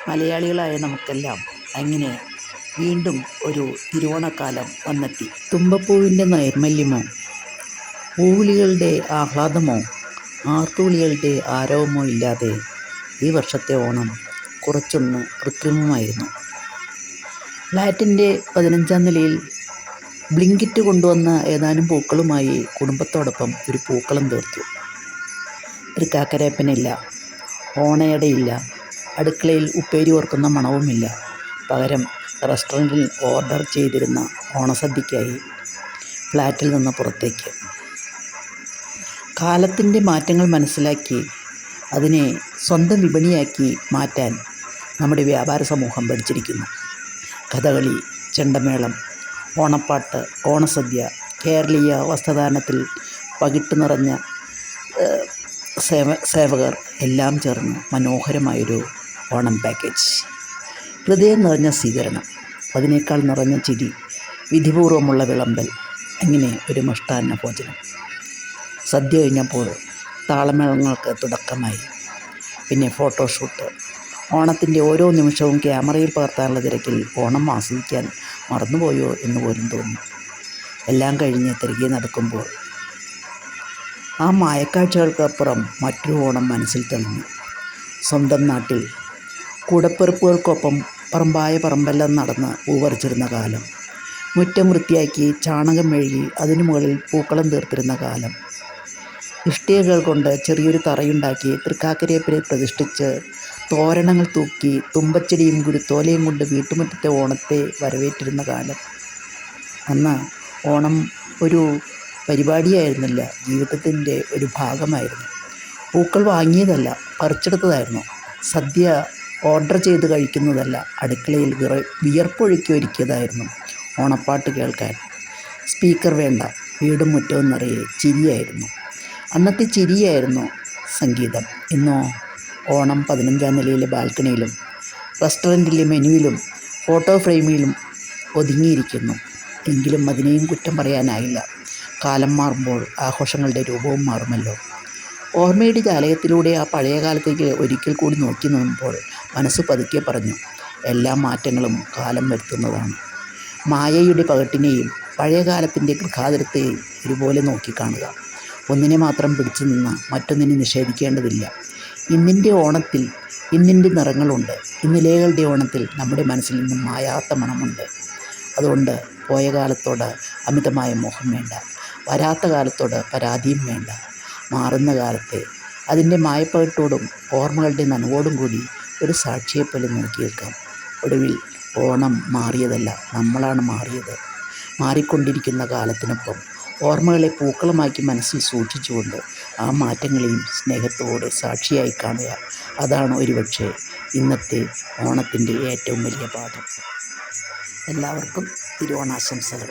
മലയാളികളായ നമുക്കെല്ലാം അങ്ങനെ വീണ്ടും ഒരു തിരുവോണക്കാലം വന്നെത്തി. തുമ്പപ്പൂവിൻ്റെ നൈർമല്യമോ, പൂവിളികളുടെ ആഹ്ലാദമോ, ആർത്തുവിളികളുടെ ആരവമോ ഇല്ലാതെ ഈ വർഷത്തെ ഓണം കുറച്ചൊന്ന് കൃത്രിമമായിരുന്നു. ഫ്ലാറ്റിൻ്റെ 15-ാം നിലയിൽ ബ്ലിങ്കിറ്റ് കൊണ്ടുവന്ന ഏതാനും പൂക്കളുമായി കുടുംബത്തോടൊപ്പം ഒരു പൂക്കളം തീർത്തു. തൃക്കാക്കരയപ്പനില്ല, ഓണയടയില്ല, അടുക്കളയിൽ ഉപ്പേരി ഓർക്കുന്ന മണവുമില്ല. പകരം റെസ്റ്റോറൻറ്റിൽ ഓർഡർ ചെയ്തിരുന്ന ഓണസദ്യയ്ക്കായി ഫ്ലാറ്റിൽ നിന്ന് പുറത്തേക്ക്. കാലത്തിൻ്റെ മാറ്റങ്ങൾ മനസ്സിലാക്കി അതിനെ സ്വന്തം വിപണിയാക്കി മാറ്റാൻ നമ്മുടെ വ്യാപാര സമൂഹം പഠിച്ചിരിക്കുന്നു. കഥകളി, ചെണ്ടമേളം, ഓണപ്പാട്ട്, ഓണസദ്യ, കേരളീയ വസ്ത്രധാരണത്തിൽ പകിട്ട് നിറഞ്ഞ സേവകർ എല്ലാം ചേർന്ന് മനോഹരമായൊരു ഓണം പാക്കേജ്. ഹൃദയം നിറഞ്ഞ സ്വീകരണം, അതിനേക്കാൾ നിറഞ്ഞ ചിരി, വിധിപൂർവമുള്ള വിളമ്പൽ, അങ്ങനെ ഒരു മിഷ്ടാന്ന ഭോജനം. സദ്യ കഴിഞ്ഞപ്പോൾ താളമേളങ്ങൾക്ക് തുടക്കമായി. പിന്നെ ഫോട്ടോഷൂട്ട്. ഓണത്തിൻ്റെ ഓരോ നിമിഷവും ക്യാമറയിൽ പകർത്താനുള്ള തിരക്കിൽ ഓണം ആസ്വദിക്കാൻ മറന്നുപോയോ എന്ന് പോലും തോന്നി. എല്ലാം കഴിഞ്ഞ് തിരികെ നടക്കുമ്പോൾ ആ മായക്കാഴ്ചകൾക്കപ്പുറം മറ്റൊരു ഓണം മനസ്സിൽ തെളിഞ്ഞു. സ്വന്തം നാട്ടിൽ കൂടപ്പിറപ്പുകൾക്കൊപ്പം പറമ്പായ പറമ്പെല്ലാം നടന്ന് പൂവറിച്ചിരുന്ന കാലം, മുറ്റം വൃത്തിയാക്കി ചാണകം മെഴുകി അതിനു മുകളിൽ പൂക്കളം തീർത്തിരുന്ന കാലം, ഇഷ്ടികകൾ കൊണ്ട് ചെറിയൊരു തറയുണ്ടാക്കി തൃക്കാക്കരയപ്പനെ പ്രതിഷ്ഠിച്ച് തോരണങ്ങൾ തൂക്കി തുമ്പച്ചെടിയും കുരുത്തോലയും കൊണ്ട് വീട്ടുമുറ്റത്തെ ഓണത്തെ വരവേറ്റിരുന്ന കാലം. അന്ന് ഓണം ഒരു പരിപാടിയായിരുന്നില്ല, ജീവിതത്തിൻ്റെ ഒരു ഭാഗമായിരുന്നു. പൂക്കൾ വാങ്ങിയതല്ല, പറിച്ചെടുത്തതായിരുന്നു. സദ്യ ഓർഡർ ചെയ്ത് കഴിക്കുന്നതല്ല, അടുക്കളയിൽ വിയർപ്പൊഴുക്കി ഒരുക്കിയതായിരുന്നു. ഓണപ്പാട്ട് കേൾക്കാൻ സ്പീക്കർ വേണ്ട, വീടും മുറ്റവും നിറയെ ചിരിയായിരുന്നു. അന്നത്തെ ചിരിയായിരുന്നു സംഗീതം. ഇന്നോ ഓണം 15-ാം നിലയിലെ ബാൽക്കണിയിലും റെസ്റ്റോറൻറ്റിലെ മെനുവിലും ഫോട്ടോ ഫ്രെയിമിലും ഒതുങ്ങിയിരിക്കുന്നു. എങ്കിലും അതിനെയും കുറ്റം പറയാനായില്ല. കാലം മാറുമ്പോൾ ആഘോഷങ്ങളുടെ രൂപവും മാറുമല്ലോ. ഓർമ്മയുടെ ജാലകത്തിലൂടെ ആ പഴയ കാലത്തേക്ക് ഒരിക്കൽ കൂടി നോക്കി നിന്നപ്പോൾ മനസ്സ് പതുക്കെ പറഞ്ഞു, എല്ലാ മാറ്റങ്ങളും കാലം വരുത്തുന്നതാണ്. മായയുടെ പകട്ടിനെയും പഴയ കാലത്തിൻ്റെ ഗൃഹാതുരത്തെയും ഒരുപോലെ നോക്കിക്കാണുക. ഒന്നിനെ മാത്രം പിടിച്ചു നിന്ന് മറ്റൊന്നിനെ നിഷേധിക്കേണ്ടതില്ല. ഇന്നിൻ്റെ ഓണത്തിൽ ഇന്നിൻ്റെ നിറങ്ങളുണ്ട്. ഇന്നലെകളുടെ ഓണത്തിൽ നമ്മുടെ മനസ്സിൽ നിന്നും മായാത്ത മണമുണ്ട്. അതുകൊണ്ട് പോയ കാലത്തോട് അമിതമായ മോഹം വേണ്ട, വരാത്ത കാലത്തോട് പരാതിയും വേണ്ട. മാറുന്ന കാലത്തെ അതിൻ്റെ മായപ്പകട്ടോടും ഓർമ്മകളുടെ നനവോടും കൂടി ഒരു സാക്ഷിയെപ്പോലെ നോക്കി നിൽക്കാം. ഒടുവിൽ ഓണം മാറിയതല്ല, നമ്മളാണ് മാറിയത്. മാറിക്കൊണ്ടിരിക്കുന്ന കാലത്തിനൊപ്പം ഓർമ്മകളെ പൂക്കളമാക്കി മനസ്സിൽ സൂക്ഷിച്ചുകൊണ്ട് ആ മാറ്റങ്ങളെയും സ്നേഹത്തോടെ സാക്ഷിയായി കാണുക. അതാണ് ഒരുപക്ഷെ ഇന്നത്തെ ഓണത്തിൻ്റെ ഏറ്റവും വലിയ പാഠം. എല്ലാവർക്കും തിരുവോണാശംസകൾ.